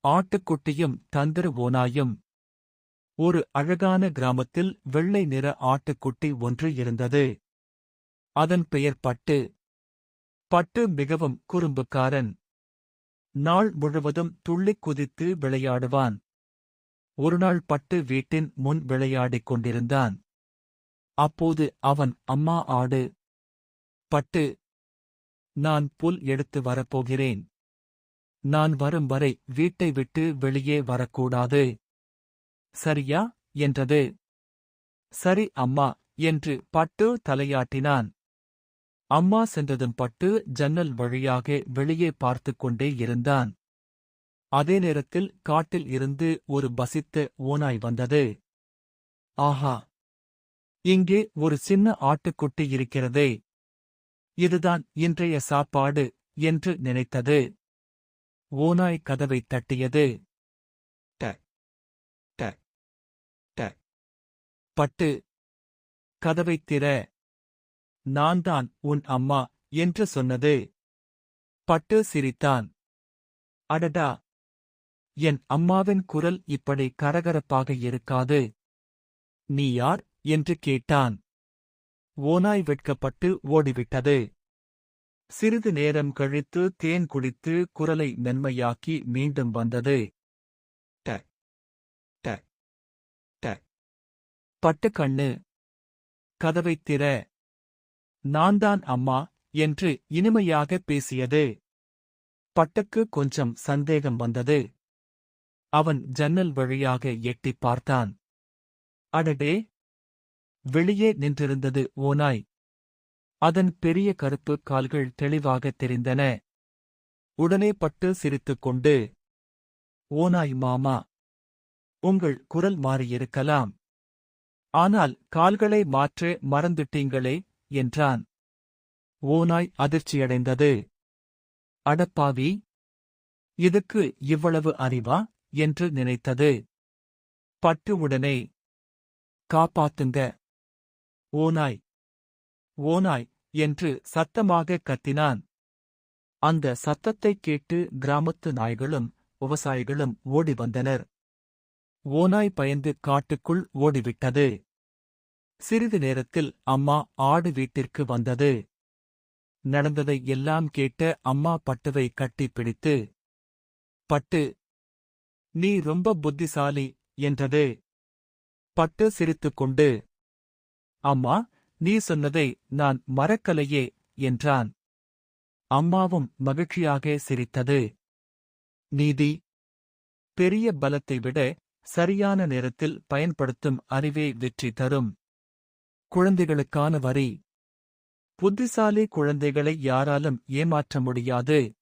ஆட்டுக்குட்டியும் தந்திர ஓநாயும். ஒரு அழகான கிராமத்தில் வெள்ளை நிற ஆட்டுக்குட்டி ஒன்று இருந்தது. அதன் பெயர் பட்டு. பட்டு மிகவும் குறும்புக்காரன். நாள் முழுவதும் துள்ளிக் குதித்து விளையாடுவான். ஒருநாள் பட்டு வீட்டின் முன் விளையாடிக் கொண்டிருந்தான். அப்போது அவன் அம்மா ஆடு, பட்டு, நான் புல் எடுத்து வரப்போகிறேன். நான் வரும் வரை வீட்டை விட்டு வெளியே வரக்கூடாது. சரியா என்றது. சரி அம்மா என்று பட்டு தலையாட்டினான். அம்மா சென்றதும் பட்டு ஜன்னல் வழியாக வெளியே பார்த்துக் கொண்டே இருந்தான். அதே நேரத்தில் காட்டில் இருந்து ஒரு பசித்த ஓநாய் வந்தது. ஆஹா, இங்கே ஒரு சின்ன ஆட்டுக்குட்டி இருக்கிறதே, இதுதான் இன்றைய சாப்பாடு என்று நினைத்தது. ஓநாய் கதவைத் தட்டியது. ட ட ட. பட்டு, கதவைத் திற, நான்தான் உன் அம்மா என்று சொன்னது. பட்டு சிரித்தான். அடடா, என் அம்மாவின் குரல் இப்படி கரகரப்பாக இருக்காது. நீ யார் என்று கேட்டான். ஓநாய் வெட்கப்பட்டு ஓடிவிட்டது. சிறிது நேரம் கழித்து தேன் குடித்து குரலை மென்மையாக்கி மீண்டும் வந்தது. ட ட ட. பட்டு கண்ணு, கதவைத் திற, நான்தான் அம்மா என்று இனிமையாக பேசியது. பட்டுக்கு கொஞ்சம் சந்தேகம் வந்தது. அவன் ஜன்னல் வழியாக எட்டிப் பார்த்தான். அடடே, வெளியே நின்றிருந்தது ஓநாய். அதன் பெரிய கருப்பு கால்கள் தெளிவாகத் தெரிந்தன. உடனே பட்டு சிரித்துக்கொண்டு, ஓநாய் மாமா, உங்கள் குரல் மாறியிருக்கலாம். ஆனால் கால்களை மாற்ற மறந்துட்டீங்களே என்றான். ஓநாய் அதிர்ச்சியடைந்தது. அடப்பாவி, இதுக்கு இவ்வளவு அறிவா என்று நினைத்தது. பட்டு உடனே, காப்பாத்துங்க, ஓநாய், ஓநாய் என்று சத்தமாக கத்தினான். அந்த சத்தத்தைக் கேட்டு கிராமத்து நாய்களும் விவசாயிகளும் ஓடி வந்தனர். ஓநாய் பயந்து காட்டுக்குள் ஓடிவிட்டது. சிறிது நேரத்தில் அம்மா ஆடு வீட்டிற்கு வந்தது. நடந்ததை எல்லாம் கேட்ட அம்மா பட்டுவை கட்டிப் பிடித்து, பட்டு, நீ ரொம்ப புத்திசாலி என்றது. பட்டு சிரித்துக்கொண்டு, அம்மா, நீ சொன்னதை நான் மறக்கலையே என்றான். அம்மாவும் மகிழ்ச்சியாக சிரித்தது. நீதி, பெரிய பலத்தை விட சரியான நேரத்தில் பயன்படுத்தும் அறிவே வெற்றி தரும். குழந்தைகளுக்கான வரி. புத்திசாலி குழந்தைகளை யாராலும் ஏமாற்ற முடியாது.